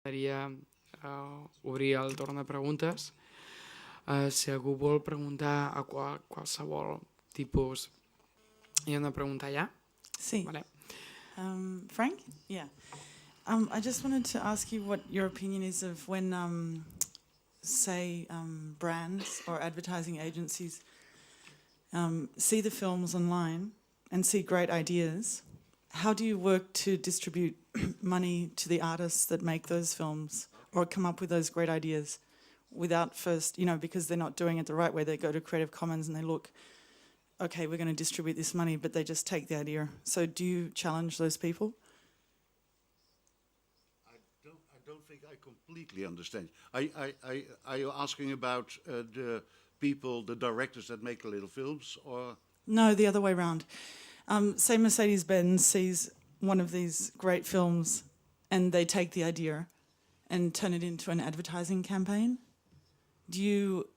M'agradaria obrir el torn de preguntes. Si algú vol preguntar a qualsevol tipus, hi ha una pregunta allà. Sí. Vale. Frank? Yeah. I just wanted to ask you what your opinion is of when, say, brands or advertising agencies see the films online and see great ideas. How do you work to distribute money to the artists that make those films or come up with those great ideas without first, because they're not doing it the right way, they go to Creative Commons and they look, okay, we're going to distribute this money, but they just take the idea. So do you challenge those people? I don't think I completely understand. Are you asking about the people, the directors that make the little films, or? No, the other way around. Say Mercedes-Benz sees one of these great films and they take the idea and turn it into an advertising campaign. Do you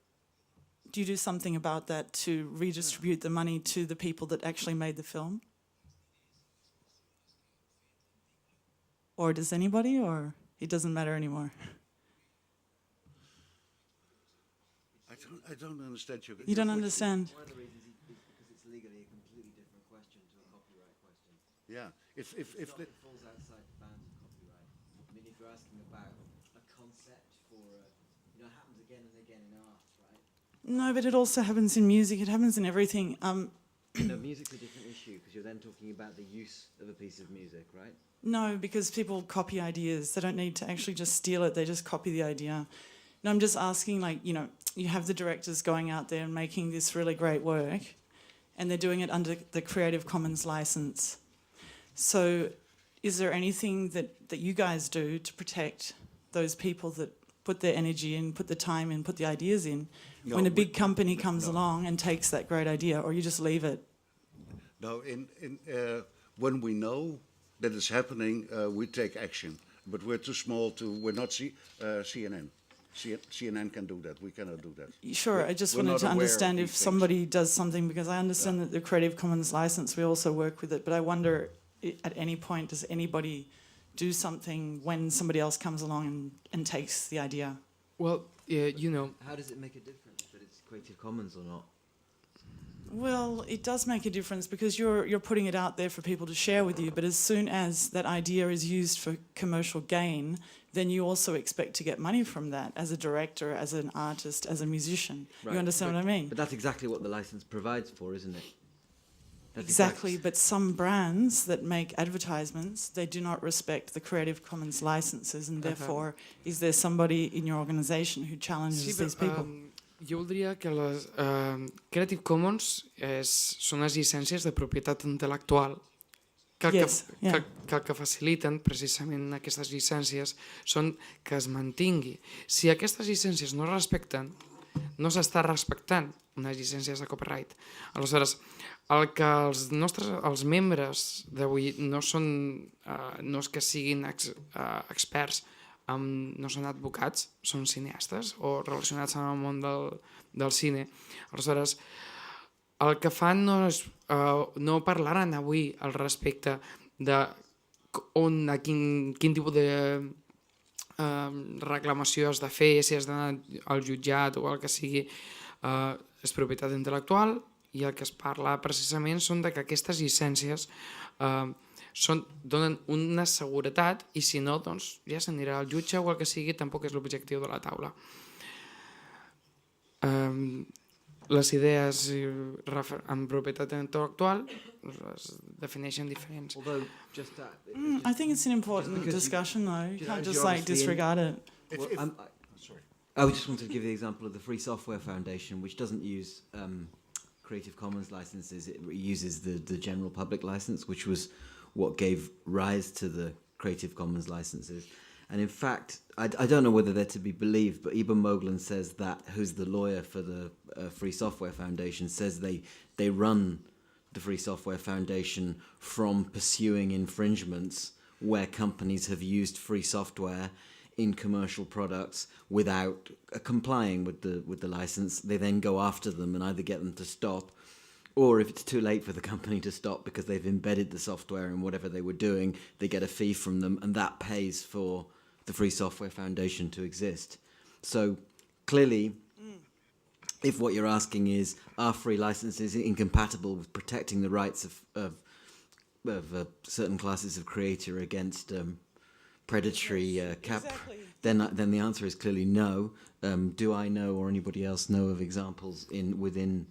do something about that to redistribute the money to the people that actually made the film? Or does anybody, or it doesn't matter anymore? I don't understand your. You don't understand? One of the reasons is because it's legally a completely different question to a copyright question. Yeah, if It falls outside the bounds of copyright. I mean, if you're asking about a concept for, it happens again and again in art, right? No, but it also happens in music. It happens in everything. No, music's a different issue because you're then talking about the use of a piece of music, right? No, because people copy ideas. They don't need to actually just steal it. They just copy the idea. No, I'm just asking, you have the directors going out there and making this really great work, and they're doing it under the Creative Commons license. So is there anything that you guys do to protect those people that put their energy in, put the time in, put the ideas in, when a big company comes along and takes that great idea, or you just leave it? No, when we know that it's happening, we take action. But we're too small we're not CNN. CNN can do that. We cannot do that. Sure, I just wanted to understand if somebody does something, because I understand that the Creative Commons license, we also work with it, but I wonder at any point, does anybody do something when somebody else comes along and takes the idea? Well, How does it make a difference that it's Creative Commons or not? Well, it does make a difference because you're putting it out there for people to share with you, but as soon as that idea is used for commercial gain, then you also expect to get money from that as a director, as an artist, as a musician. Right. You understand what I mean? But that's exactly what the license provides for, isn't it? Exactly, but some brands that make advertisements, they do not respect the Creative Commons licenses, and therefore, is there somebody in your organisation who challenges these people? Jo voldria que les Creative Commons són les llicències de propietat intel·lectual que el que faciliten precisament aquestes llicències són que es mantingui. Si aquestes llicències no es respecten, no s'està respectant unes llicències de copyright. Aleshores, el que els membres d'avui no és que siguin experts, no són advocats, són cineastes o relacionats amb el món del cine. Aleshores, el que fan no parlaran avui al respecte de quin tipus de reclamació has de fer, si has d'anar al jutjat o el que sigui, és propietat intel·lectual, i el que es parla precisament són que aquestes llicències donen una seguretat, i si no, doncs ja s'anirà al jutge o el que sigui, tampoc és l'objectiu de la taula. Les idees en propietat intel·lectual es defineixen diferents. I think it's an important discussion, though. You can't just disregard it. I just wanted to give the example of the Free Software Foundation, which doesn't use Creative Commons licenses. It uses the general public license, which was what gave rise to the Creative Commons licenses. And in fact, I don't know whether they're to be believed, but Eben Moglen says that, who's the lawyer for the Free Software Foundation, says they run the Free Software Foundation from pursuing infringements where companies have used free software in commercial products without complying with the license. They then go after them and either get them to stop, or if it's too late for the company to stop because they've embedded the software in whatever they were doing, they get a fee from them, and that pays for the the Free Software Foundation to exist. So clearly, if what you're asking is, are free licenses incompatible with protecting the rights of certain classes of creator against predatory exactly. then the answer is clearly no. Do I know or anybody else know of examples within?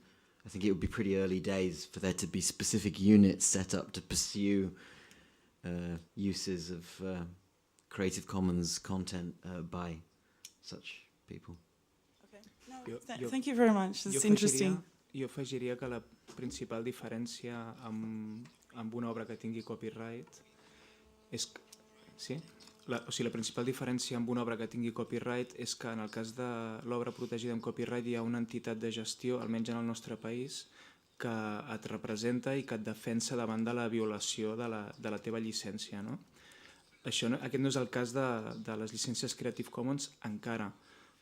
I think it would be pretty early days for there to be specific units set up to pursue uses of Creative Commons content by such people. Okay. No, thank you very much. It's interesting. Jo afegiria que la principal diferència amb una obra que tingui copyright és... Sí? La principal diferència amb una obra que tingui copyright és que en el cas de l'obra protegida amb copyright hi ha una entitat de gestió, almenys en el nostre país, que et representa i que et defensa davant de la violació de la teva llicència. No? Aquest no és el cas de les llicències Creative Commons encara,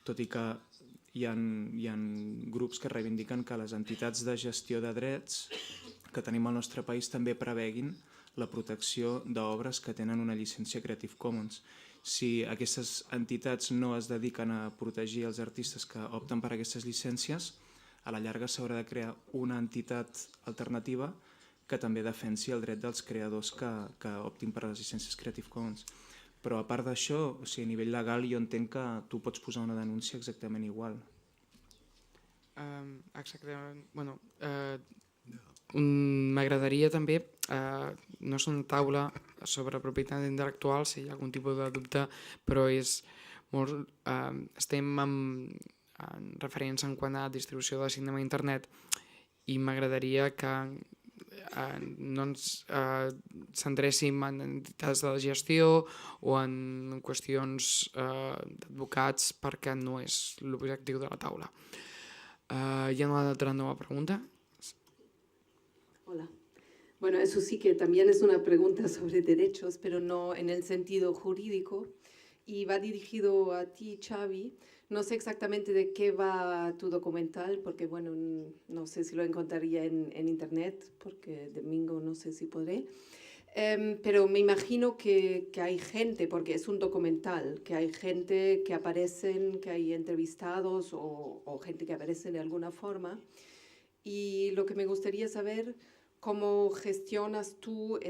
tot i que hi ha grups que reivindiquen que les entitats de gestió de drets que tenim al nostre país també preveguin la protecció d'obres que tenen una llicència Creative Commons. Si aquestes entitats no es dediquen a protegir els artistes que opten per aquestes llicències, a la llarga s'haurà de crear una entitat alternativa que també defensi el dret dels creadors que optin per les llicències Creative Commons. Però a part d'això, a nivell legal jo entenc que tu pots posar una denúncia exactament igual. Exactament. Bueno, m'agradaria també, no és una taula sobre propietat intel·lectual, si hi ha algun tipus de dubte, però és molt, estem en referents en quant a distribució de cinema a internet i m'agradaria que no ens centréssim en entitats de gestió o en qüestions d'advocats perquè no és l'objectiu de la taula. ¿Hi ha una otra nueva pregunta? Hola. Bueno, eso sí que también es una pregunta sobre derechos, pero no en el sentido jurídico. Y va dirigido a ti, Xavi. No sé exactamente de qué va tu documental, porque bueno, no sé si lo encontraría en internet, porque domingo no sé si podré. Pero me imagino que hay gente, porque es un documental, que hay gente que aparecen, que hay entrevistados o gente que aparece de alguna forma. Y lo que me gustaría saber, ¿cómo gestionas tú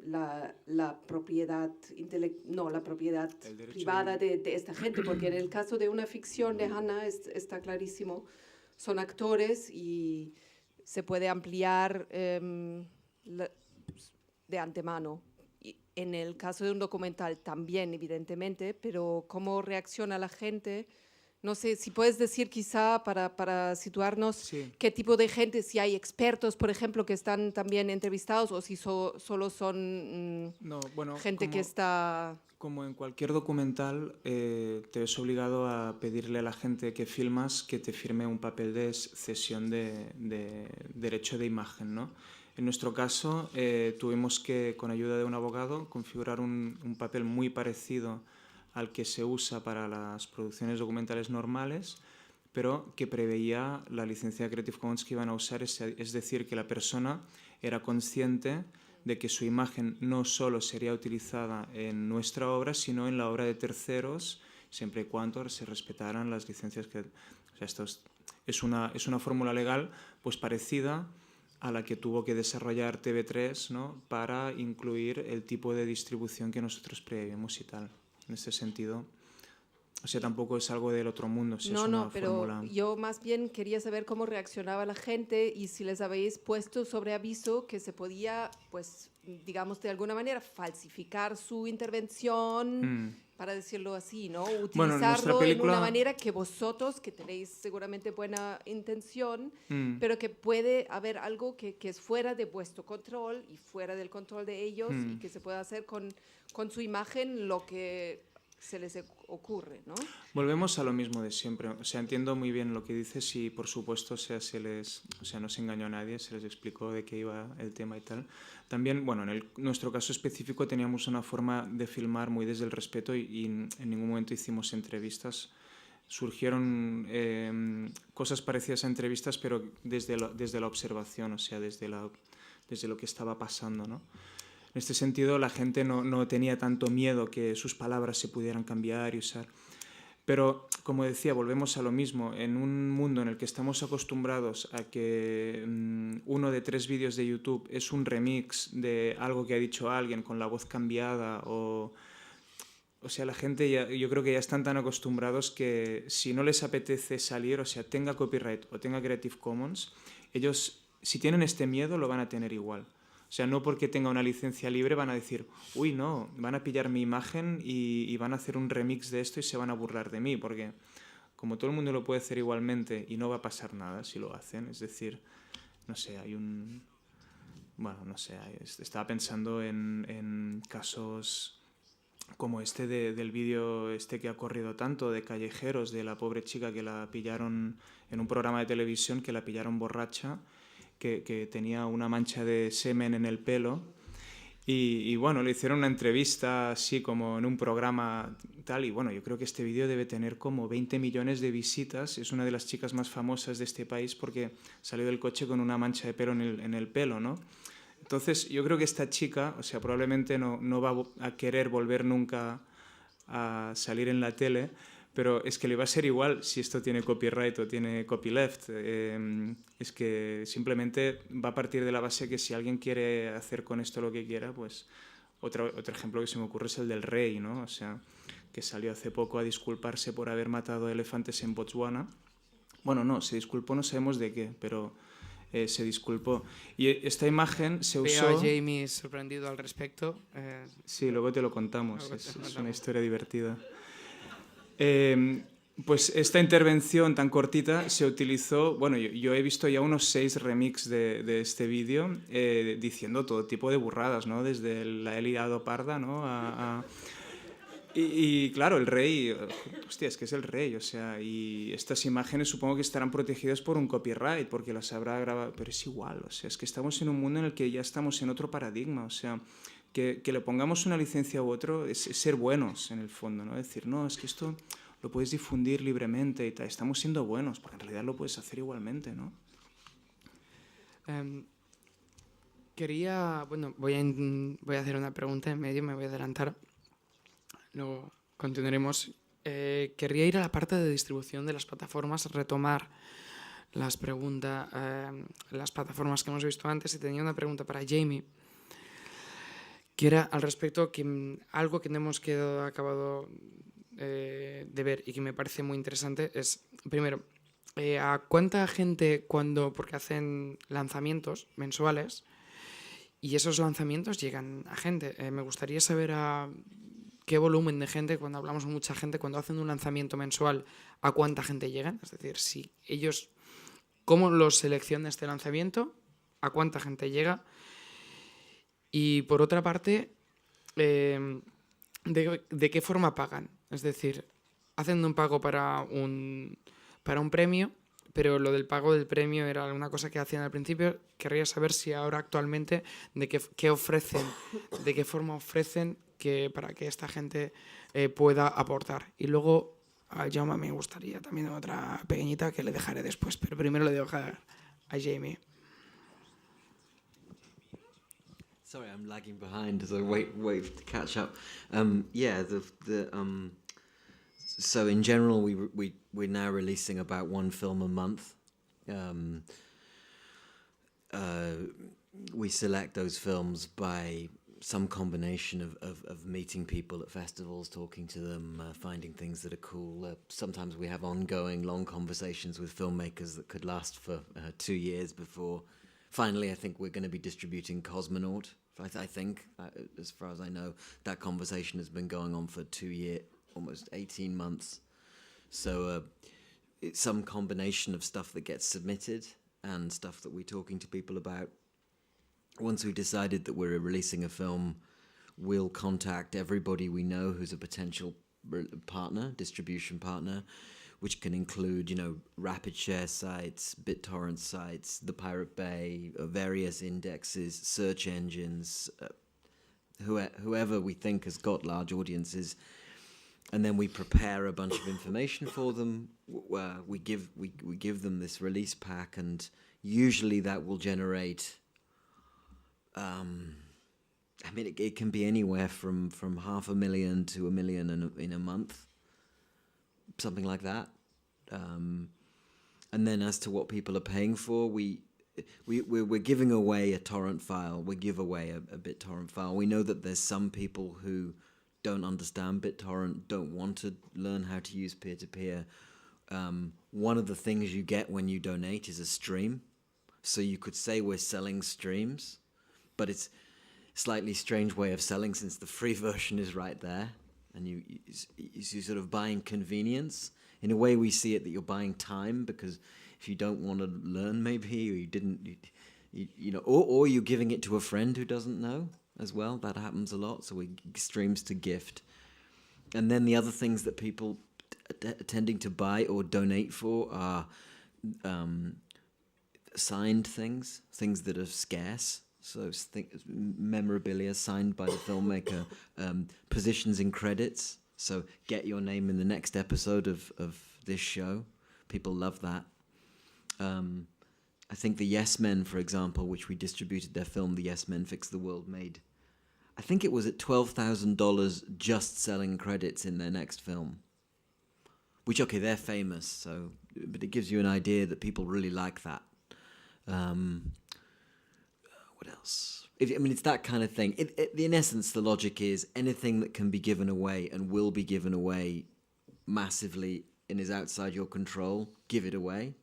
la propiedad, la propiedad privada de esta gente? Porque en el caso de una ficción de Hannah está clarísimo, son actores y se puede ampliar de antemano. Y en el caso de un documental también, evidentemente, pero ¿cómo reacciona la gente? No sé, si puedes decir quizá para situarnos Sí. qué tipo de gente, si hay expertos, por ejemplo, que están también entrevistados o si solo son No, bueno, gente que está... Como en cualquier documental, te ves obligado a pedirle a la gente que filmas que te firme un papel de cesión de derecho de imagen, ¿no? En nuestro caso, tuvimos que, con ayuda de un abogado, configurar un papel muy parecido al que se usa para las producciones documentales normales, pero que preveía la licencia de Creative Commons que iban a usar, es decir, que la persona era consciente de que su imagen no solo sería utilizada en nuestra obra, sino en la obra de terceros, siempre y cuando se respetaran las licencias que... O sea, esto es una fórmula legal pues parecida a la que tuvo que desarrollar TV3, ¿no?, para incluir el tipo de distribución que nosotros preveíamos y tal. En ese sentido, o sea, tampoco es algo del otro mundo, si es una pero fórmula... yo más bien quería saber cómo reaccionaba la gente y si les habéis puesto sobre aviso que se podía, pues, digamos, de alguna manera falsificar su intervención, para decirlo así, ¿no? Utilizarlo en una manera que vosotros, que tenéis seguramente buena intención, pero que puede haber algo que es fuera de vuestro control y fuera del control de ellos y que se puede hacer con su imagen lo que se les ocurre, ¿no? Volvemos a lo mismo de siempre. O sea, entiendo muy bien lo que dices y, por supuesto, o sea, no se engañó a nadie, se les explicó de qué iba el tema y tal. También, bueno, en nuestro caso específico teníamos una forma de filmar muy desde el respeto y en ningún momento hicimos entrevistas. Surgieron cosas parecidas a entrevistas, pero desde la observación, o sea, desde lo que estaba pasando, ¿no? En este sentido, la gente no tenía tanto miedo que sus palabras se pudieran cambiar y usar. Pero, como decía, volvemos a lo mismo. En un mundo en el que estamos acostumbrados a que 1 de 3 vídeos de YouTube es un remix de algo que ha dicho alguien con la voz cambiada o sea, la gente yo creo que ya están tan acostumbrados que si no les apetece salir, o sea, tenga copyright o tenga Creative Commons, ellos, si tienen este miedo, lo van a tener igual. O sea, no porque tenga una licencia libre van a decir, uy, no, van a pillar mi imagen y van a hacer un remix de esto y se van a burlar de mí, porque como todo el mundo lo puede hacer igualmente y no va a pasar nada si lo hacen, es decir, no sé, bueno, no sé, estaba pensando en casos como este del vídeo que ha corrido tanto de callejeros, de la pobre chica que la pillaron en un programa de televisión, que la pillaron borracha, que tenía una mancha de semen en el pelo y bueno, le hicieron una entrevista así como en un programa tal y bueno, yo creo que este vídeo debe tener como 20 millones de visitas, es una de las chicas más famosas de este país porque salió del coche con una mancha de pelo en el pelo, ¿no? Entonces, yo creo que esta chica, o sea, probablemente no va a querer volver nunca a salir en la tele, pero es que le va a ser igual si esto tiene copyright o tiene copyleft. Es que simplemente va a partir de la base que si alguien quiere hacer con esto lo que quiera, pues otro ejemplo que se me ocurre es el del rey, ¿no? O sea, que salió hace poco a disculparse por haber matado elefantes en Botswana. Bueno, no, se disculpó, no sabemos de qué, pero se disculpó. Y esta imagen se usó... Veo a Jamie sorprendido al respecto. Sí, luego te lo contamos, Luego te lo es contamos. una historia divertida. Pues esta intervención tan cortita se utilizó, bueno, yo he visto ya unos 6 remix de este vídeo diciendo todo tipo de burradas, ¿no? Desde la he liado parda, ¿no? Y claro, el rey, hostia, es que es el rey, o sea, y estas imágenes supongo que estarán protegidas por un copyright, porque las habrá grabado, pero es igual, o sea, es que estamos en un mundo en el que ya estamos en otro paradigma, o sea, que le pongamos una licencia u otro es ser buenos en el fondo, ¿no? Decir, no, es que esto lo puedes difundir libremente y tal, estamos siendo buenos, porque en realidad lo puedes hacer igualmente, ¿no? Bueno, voy a hacer una pregunta en medio, me voy a adelantar. Luego continuaremos. Querría ir a la parte de distribución de las plataformas, retomar las plataformas que hemos visto antes y tenía una pregunta para Jamie, que era al respecto, algo que no hemos acabado de ver y que me parece muy interesante es, primero, a cuánta gente porque hacen lanzamientos mensuales y esos lanzamientos llegan a gente. Me gustaría saber qué volumen de gente, cuando hablamos con mucha gente, cuando hacen un lanzamiento mensual, a cuánta gente llegan. Es decir, si ellos, cómo los selecciona este lanzamiento, a cuánta gente llega. Y por otra parte, ¿de qué forma pagan? Es decir, hacen un pago para un premio, pero lo del pago del premio era una cosa que hacían al principio. Querría saber si ahora actualmente, qué ofrecen, de qué forma ofrecen para que esta gente pueda aportar. Y luego a Jaume me gustaría también otra pequeñita que le dejaré después, pero primero le dejo a Jamie. Sorry, I'm lagging behind as I wait to catch up. So in general, we're now releasing about 1 film a month. We select those films by some combination of meeting people at festivals, talking to them, finding things that are cool. Sometimes we have ongoing long conversations with filmmakers that could last for 2 years before finally I think we're going to be distributing Cosmonaut. I think, as far as I know, that conversation has been going on for 2 years, almost 18 months. So it's some combination of stuff that gets submitted and stuff that we're talking to people about. Once we've decided that we're releasing a film, we'll contact everybody we know who's a potential partner, distribution partner, which can include, rapid share sites, BitTorrent sites, the Pirate Bay, various indexes, search engines, whoever we think has got large audiences. And then we prepare a bunch of information for them. We give them this release pack, and usually that will generate I mean, it can be anywhere from $500,000 to $1 million in a month, something like that. And then as to what people are paying for, we're giving away a torrent file. We give away a BitTorrent file. We know that there's some people who don't understand BitTorrent, don't want to learn how to use peer-to-peer. One of the things you get when you donate is a stream. So you could say we're selling streams, but it's a slightly strange way of selling since the free version is right there. And you're sort of buying convenience. In a way, we see it that you're buying time, because if you don't want to learn, maybe, or you didn't, you know, or you're giving it to a friend who doesn't know as well. That happens a lot. So we streams to gift. And then the other things that people tending to buy or donate for are signed things that are scarce. So memorabilia signed by the filmmaker, positions in credits. So get your name in the next episode of this show. People love that. I think the Yes Men, for example, which we distributed their film, The Yes Men Fix the World, made, I think it was at $12,000 just selling credits in their next film. Which, okay, they're famous, so, but it gives you an idea that people really like that. What else? I mean, it's that kind of thing. In essence, the logic is anything that can be given away and will be given away massively and is outside your control, give it away.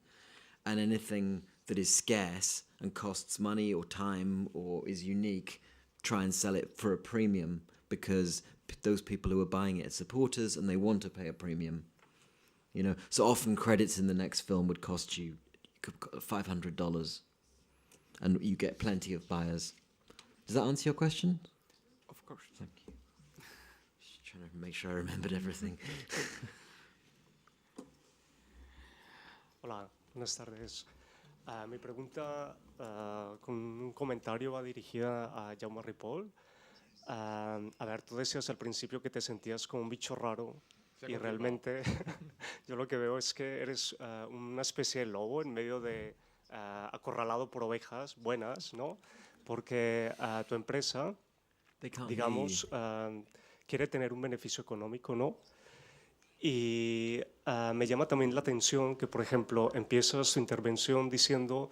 And anything that is scarce and costs money or time or is unique, try and sell it for a premium, because those people who are buying it are supporters and they want to pay a premium. You know, so often credits in the next film would cost you $500, and you get plenty of buyers. Does that answer your question? Of course. Thank you. Just trying to make sure I remembered everything. Hola, buenas tardes. Mi pregunta con un comentario va dirigida a Jaume Ripoll. A ver, tú decías al principio que te sentías como un bicho raro. Y realmente yo lo que veo es que eres una especie de lobo en medio de acorralado por ovejas buenas, ¿no? Porque tu empresa, digamos, quiere tener un beneficio económico, ¿no? Y me llama también la atención que, por ejemplo, empiezas tu intervención diciendo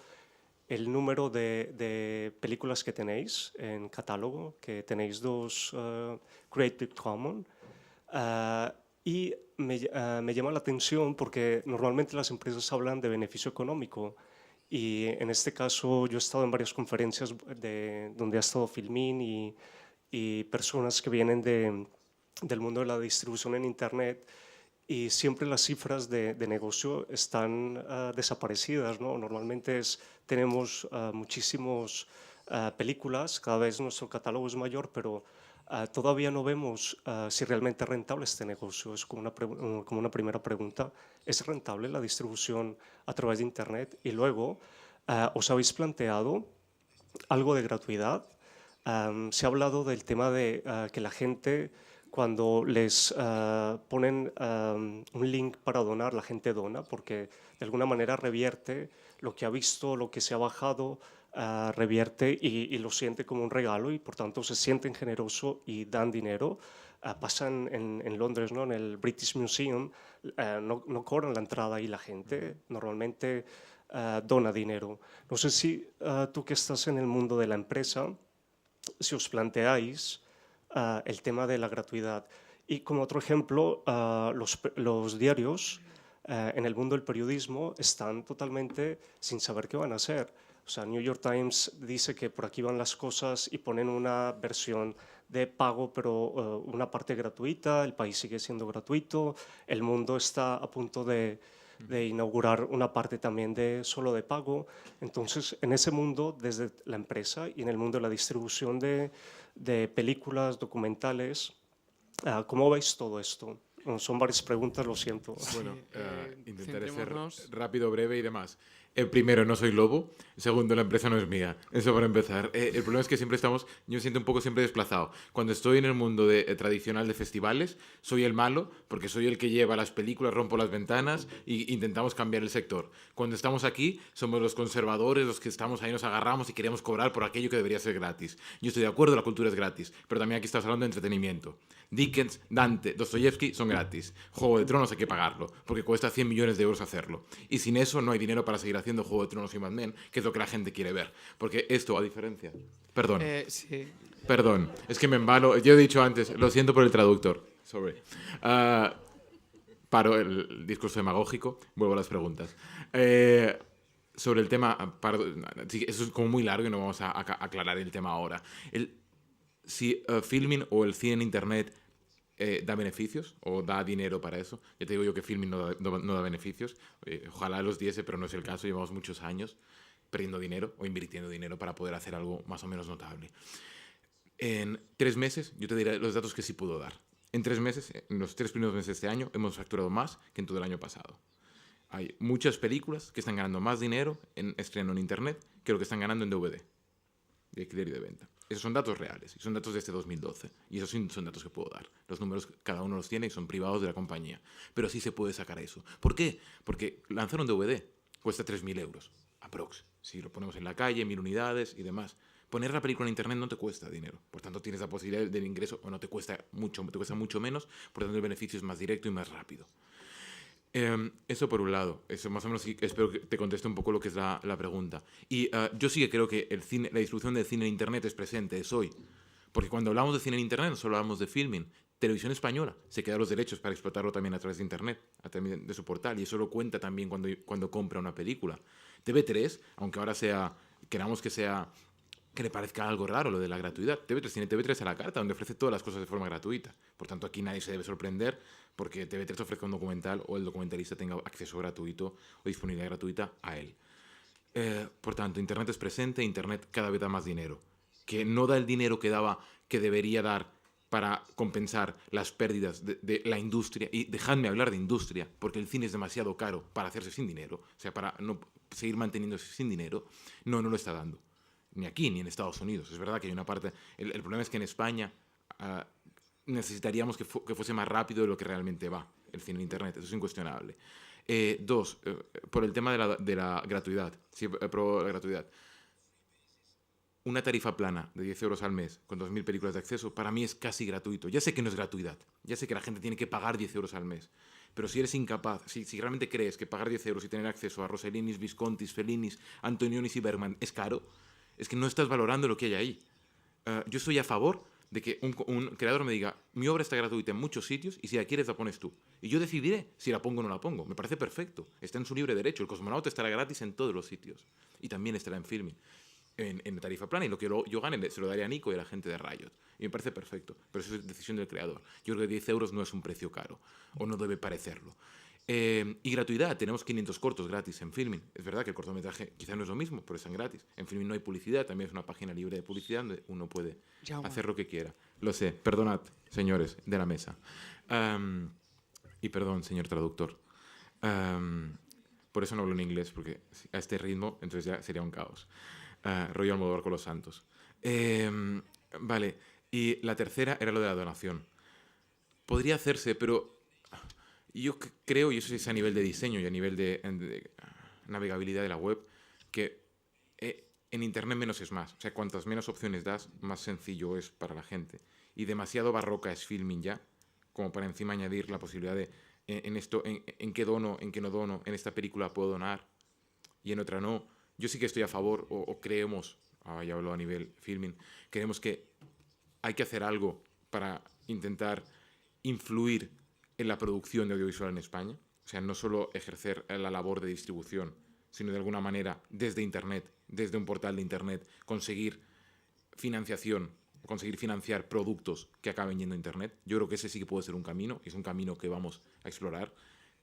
el número de películas que tenéis en catálogo, que tenéis 2 Creative Commons. Y me llama la atención porque normalmente las empresas hablan de beneficio económico, y en este caso yo he estado en varias conferencias donde ha estado Filmin y personas que vienen del mundo de la distribución en Internet, y siempre las cifras de negocio están desaparecidas, ¿no? Normalmente tenemos muchísimas películas, cada vez nuestro catálogo es mayor, pero todavía no vemos si realmente es rentable este negocio. Es como una primera pregunta. ¿Es rentable la distribución a través de Internet? Y luego, ¿os habéis planteado algo de gratuidad? Se ha hablado del tema de que la gente, cuando les ponen un link para donar, la gente dona, porque de alguna manera revierte lo que ha visto, lo que se ha bajado, revierte y lo siente como un regalo, y por tanto se sienten generosos y dan dinero. Pasan en Londres, ¿no? En el British Museum, no cobran la entrada y la gente normalmente dona dinero. No sé si tú, que estás en el mundo de la empresa, si os planteáis el tema de la gratuidad. Y como otro ejemplo, los diarios en el mundo del periodismo están totalmente sin saber qué van a hacer. O sea, New York Times dice que por aquí van las cosas y ponen una versión de pago, pero una parte gratuita. El País sigue siendo gratuito. El Mundo está a punto de inaugurar una parte también solo de pago. Entonces, en ese mundo, desde la empresa y en el mundo de la distribución de películas, documentales, ¿cómo veis todo esto? Son varias preguntas, lo siento. Bueno, intentaré ser centrémonos. rápido, breve y demás. Primero, no soy lobo. Segundo, la empresa no es mía. Eso para empezar. El problema es que siempre estamos... Yo me siento un poco siempre desplazado. Cuando estoy en el mundo tradicional de festivales, soy el malo, porque soy el que lleva las películas, rompo las ventanas e intentamos cambiar el sector. Cuando estamos aquí, somos los conservadores, los que estamos ahí, nos agarramos y queremos cobrar por aquello que debería ser gratis. Yo estoy de acuerdo, la cultura es gratis, pero también aquí estamos hablando de entretenimiento. Dickens, Dante, Dostoyevsky son gratis. Juego de Tronos hay que pagarlo, porque cuesta 100 millones de euros hacerlo. Y sin eso no hay dinero para seguir haciendo Juego de Tronos y Mad Men, que es lo que la gente quiere ver. Porque esto, a diferencia... Perdón. Sí. Perdón, es que me embalo. Yo he dicho antes, lo siento por el traductor. Sorry. Paro el discurso demagógico, vuelvo a las preguntas. Sobre el tema, sí, eso es como muy largo y no vamos a aclarar el tema ahora. Si filming o el cine en internet da beneficios o da dinero para eso. Ya te digo yo que filming no da beneficios. Ojalá los diese, pero no es el caso. Llevamos muchos años perdiendo dinero o invirtiendo dinero para poder hacer algo más o menos notable. En 3 meses, yo te diré los datos que sí puedo dar. En 3 meses, en los 3 primeros meses de este año, hemos facturado más que en todo el año pasado. Hay muchas películas que están ganando más dinero en estreno en internet que lo que están ganando en DVD, de alquiler y de venta. Esos son datos reales, y son datos de este 2012. Y esos sí son datos que puedo dar. Los números cada uno los tiene y son privados de la compañía. Pero sí se puede sacar eso. ¿Por qué? Porque lanzar un DVD cuesta 3.000 euros, aprox. Si lo ponemos en la calle, 1.000 unidades y demás. Poner la película en internet no te cuesta dinero. Por tanto, tienes la posibilidad del ingreso, o no te cuesta mucho menos. Por tanto, el beneficio es más directo y más rápido. Eso por un lado, eso más o menos sí, espero que te conteste un poco lo que es la pregunta. Y yo sí que creo que la distribución del cine en internet es presente, es hoy. Porque cuando hablamos de cine en internet no solo hablamos de filming. Televisión Española se queda los derechos para explotarlo también a través de internet, a través de su portal, y eso lo cuenta también cuando compra una película. TV3, aunque ahora queramos que le parezca algo raro lo de la gratuidad. TV3 tiene TV3 a la carta, donde ofrece todas las cosas de forma gratuita. Por tanto, aquí nadie se debe sorprender porque TV3 ofrezca un documental o el documentalista tenga acceso gratuito o disponibilidad gratuita a él. Por tanto, Internet es presente, Internet cada vez da más dinero. Que no da el dinero que debería dar para compensar las pérdidas de la industria. Y dejadme hablar de industria, porque el cine es demasiado caro para hacerse sin dinero, o sea, para no seguir manteniéndose sin dinero, no lo está dando. Ni aquí, ni en Estados Unidos. Es verdad que hay una parte... El problema es que en España necesitaríamos que fuese más rápido de lo que realmente va el cine en internet. Eso es incuestionable. 2, por el tema de la gratuidad. Sí, la gratuidad. Una tarifa plana de 10 euros al mes con 2.000 películas de acceso, para mí es casi gratuito. Ya sé que no es gratuidad. Ya sé que la gente tiene que pagar 10 euros al mes. Pero si eres incapaz, si realmente crees que pagar 10 euros y tener acceso a Rossellinis, Viscontis, Fellinis, Antonionis y Bergman es caro, es que no estás valorando lo que hay ahí. Yo estoy a favor de que un creador me diga, mi obra está gratuita en muchos sitios y si la quieres la pones tú. Y yo decidiré si la pongo o no la pongo. Me parece perfecto. Está en su libre derecho. El Cosmonauta estará gratis en todos los sitios. Y también estará en filming, en tarifa plana. Y lo que yo gane se lo daré a Nico y a la gente de Riot. Y me parece perfecto. Pero eso es decisión del creador. Yo creo que 10 euros no es un precio caro. O no debe parecerlo. Y gratuidad, tenemos 500 cortos gratis en Filmin. Es verdad que el cortometraje quizá no es lo mismo, pero están gratis. En Filmin no hay publicidad, también es una página libre de publicidad donde uno puede hacer lo que quiera. Lo sé, perdonad, señores de la mesa. Y perdón, señor traductor. Por eso no hablo en inglés, porque a este ritmo entonces ya sería un caos. Rollo Almodóvar con los santos. Vale, y la tercera era lo de la donación. Podría hacerse, pero... Yo creo, y eso es a nivel de diseño y a nivel de navegabilidad de la web, que en Internet menos es más. O sea, cuantas menos opciones das, más sencillo es para la gente. Y demasiado barroca es Filmin ya, como para encima añadir la posibilidad de en qué dono, en qué no dono, en esta película puedo donar y en otra no. Yo sí que estoy a favor, o creemos, ya hablo a nivel Filmin, creemos que hay que hacer algo para intentar influir en la producción de audiovisual en España. O sea, no solo ejercer la labor de distribución, sino de alguna manera desde Internet, desde un portal de Internet, conseguir financiación, conseguir financiar productos que acaben yendo a Internet. Yo creo que ese sí que puede ser un camino, es un camino que vamos a explorar,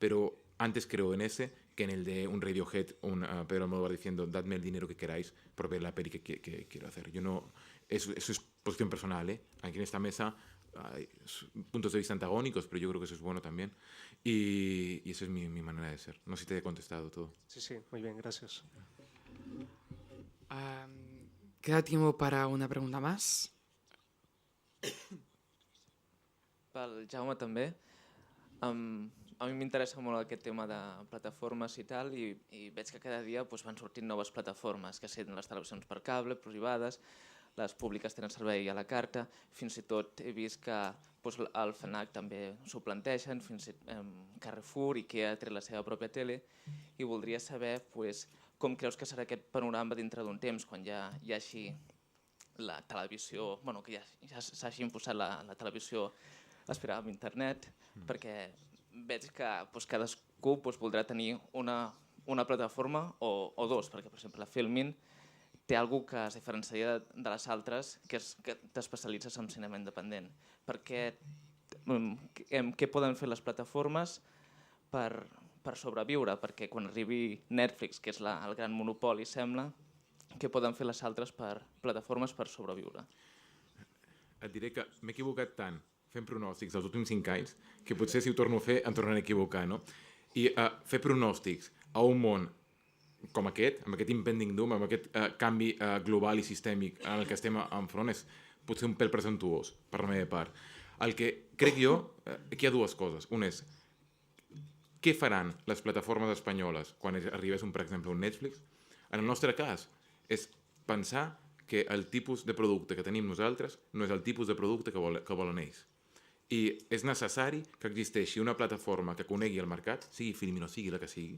pero antes creo en ese que en el de un Radiohead, un Pedro Almodóvar diciendo, dadme el dinero que queráis por ver la peli que quiero hacer. Yo no, eso es posición personal, ¿eh? Aquí en esta mesa hay puntos de vista antagónicos, pero yo creo que eso es bueno también. Y esa es mi manera de ser. No sé si te he contestado todo. Sí, sí, muy bien, gracias. Queda tiempo para una pregunta más. Pel Jaume també. A mi m'interessa molt aquest tema de plataformes i tal, i veig que cada dia van sortint noves plataformes, que siguin les televisions per cable, privades, les públiques tenen servei a la carta, fins i tot he vist que el FNAC també s'ho plantegen, fins i tot Carrefour, IKEA ha tret la seva pròpia tele, i voldria saber com creus que serà aquest panorama dintre d'un temps, quan ja hi hagi la televisió, que ja s'hagi imposat la televisió aspirada amb internet, perquè veig que cadascú voldrà tenir una plataforma o dos, perquè per exemple la Filmin té alguna cosa que es diferencia de les altres, que és que t'especialitzes en cinema independent. Què poden fer les plataformes per sobreviure? Perquè quan arribi Netflix, que és el gran monopoli, sembla, què poden fer les altres plataformes per sobreviure? Et diré que m'he equivocat tant fent pronòstics els últims 5 anys que potser si ho torno a fer em tornaré a equivocar, no? I fer pronòstics a un món com aquest, amb aquest impending doom, amb aquest canvi global i sistèmic en el que estem enfront, és potser un pèl presumptuós per la meva part. El que crec jo, aquí hi ha dues coses. Una és, què faran les plataformes espanyoles quan arribés, per exemple, un Netflix? En el nostre cas, és pensar que el tipus de producte que tenim nosaltres no és el tipus de producte que volen ells. I és necessari que existeixi una plataforma que conegui el mercat, sigui Filmin o sigui la que sigui,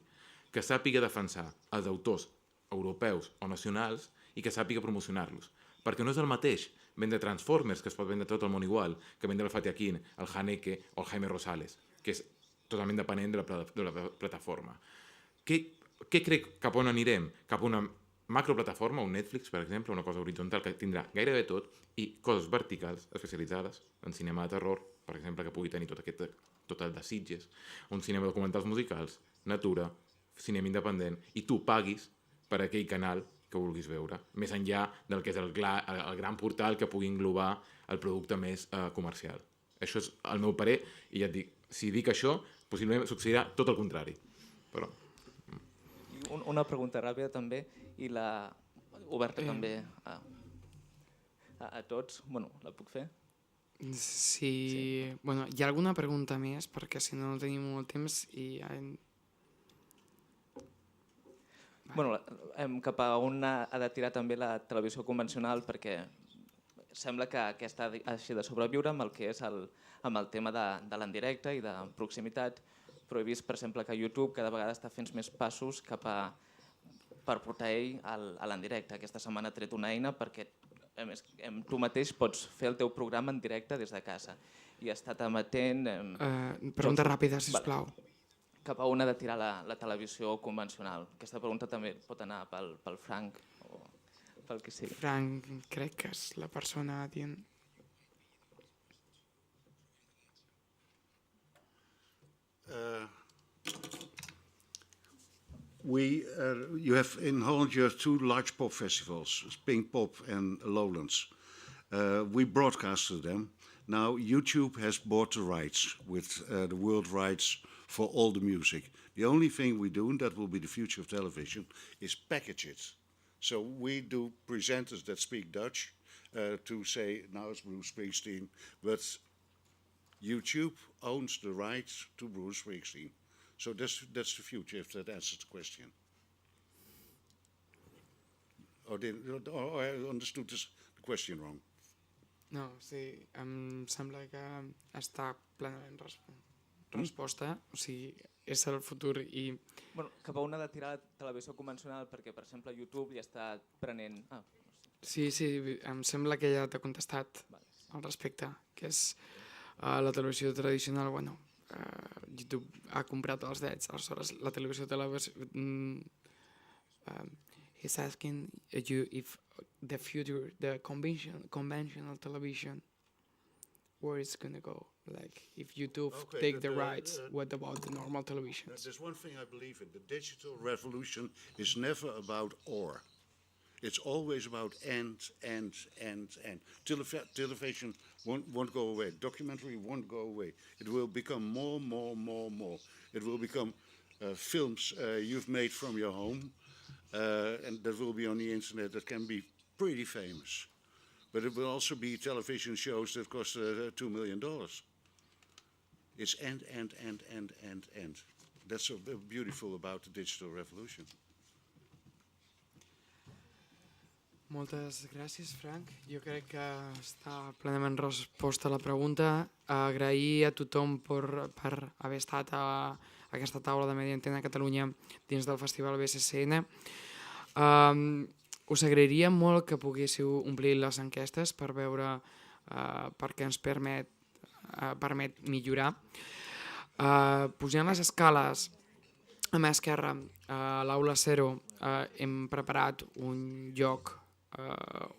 que sàpiga defensar els autors europeus o nacionals i que sàpiga promocionar-los. Perquè no és el mateix vendre Transformers, que es pot vendre tot el món igual, que vendre el Fatih Akin, el Haneke o el Jaime Rosales, que és totalment depenent de la plataforma. Què crec cap on anirem? Cap a una macroplataforma, un Netflix, per exemple, una cosa horitzontal que tindrà gairebé tot, i coses verticals especialitzades en cinema de terror, per exemple, que pugui tenir tot el de Sitges, un cinema de documentals musicals, natura, cinema independent, i tu paguis per aquell canal que vulguis veure, més enllà del que és el gran portal que pugui englobar el producte més comercial. Això és el meu parer, i ja et dic, si dic això, possiblement succeirà tot el contrari. Però... Una pregunta ràpida també, i oberta també a tots. La puc fer? Sí. Bueno, hi ha alguna pregunta més? Perquè si no tenim molt temps i... Cap a on ha de tirar també la televisió convencional, perquè sembla que aquesta ha de sobreviure amb el que és amb el tema de l'endirecte i de proximitat, però he vist, per exemple, que YouTube cada vegada està fent més passos per portar ell a l'endirecte. Aquesta setmana ha tret una eina perquè tu mateix pots fer el teu programa en directe des de casa. I ha estat emetent... Pregunta ràpida, sisplau. Cap a on ha de tirar la televisió convencional? Aquesta pregunta també pot anar pel Frank o pel que sigui. Frank, crec que és la persona dient... In Holland you have 2 large pop festivals, Pinkpop and Lowlands. We broadcasted them. Now YouTube has bought the rights with the world rights for all the music. The only thing we do, and that will be the future of television, is package it. So we do presenters that speak Dutch to say, now it's Bruce Springsteen, but YouTube owns the rights to Bruce Springsteen. So that's the future, if that answers the question. Or I understood the question wrong. No, sí, em sembla que està plenament resposta. O sigui, és el futur i... Cap a on ha de tirar la televisió convencional, perquè, per exemple, YouTube ja està prenent... Sí, em sembla que ja t'ha contestat al respecte, que és la televisió tradicional, YouTube ha comprat els drets, aleshores la televisió he's asking you if the future, the conventional television, where it's going to go? Like, if YouTube take the rights, what about the normal televisions? There's one thing I believe in. The digital revolution is never about or. It's always about and. Television won't go away. Documentary won't go away. It will become more. It will become films you've made from your home, and that will be on the internet. That can be pretty famous. But it will also be television shows that cost $2 million. It's end. That's so beautiful about the digital revolution. Moltes gràcies, Frank. Jo crec que està plenament resposta a la pregunta. Agrair a tothom per haver estat a aquesta taula de Medi Antena Catalunya dins del Festival BCCN. Us agrairia molt que poguéssiu omplir les enquestes per veure per què ens permet millorar. Pujant les escales a mà esquerra, a l'Aula Zero, hem preparat un lloc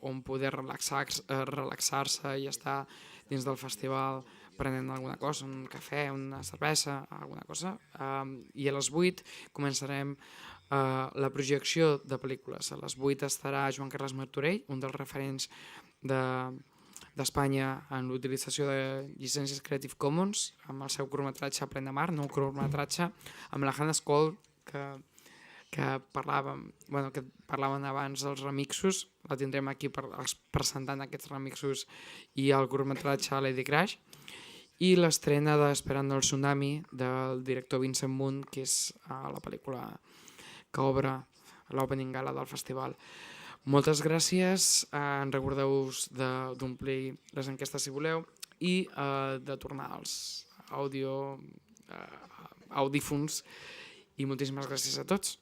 on poder relaxar-se i estar dins del festival prenent alguna cosa, un cafè, una cervesa, alguna cosa. I a les 8 començarem la projecció de pel·lícules. A les 8 estarà Joan Carles Martorell, un dels referents d'Espanya en l'utilització de llicències Creative Commons, amb el seu curtmetratge Plen de Mar, nou curtmetratge, amb la Hannah Skoll, que parlaven abans dels remixos. La tindrem aquí presentant aquests remixos i el curtmetratge Lady Crash, i l'estrena d'Esperando el Tsunami del director Vincent Moon, que és la pel·lícula que obre l'opening gala del festival. Moltes gràcies, recordeu-vos d'omplir les enquestes si voleu i de tornar als audífons, i moltíssimes gràcies a tots.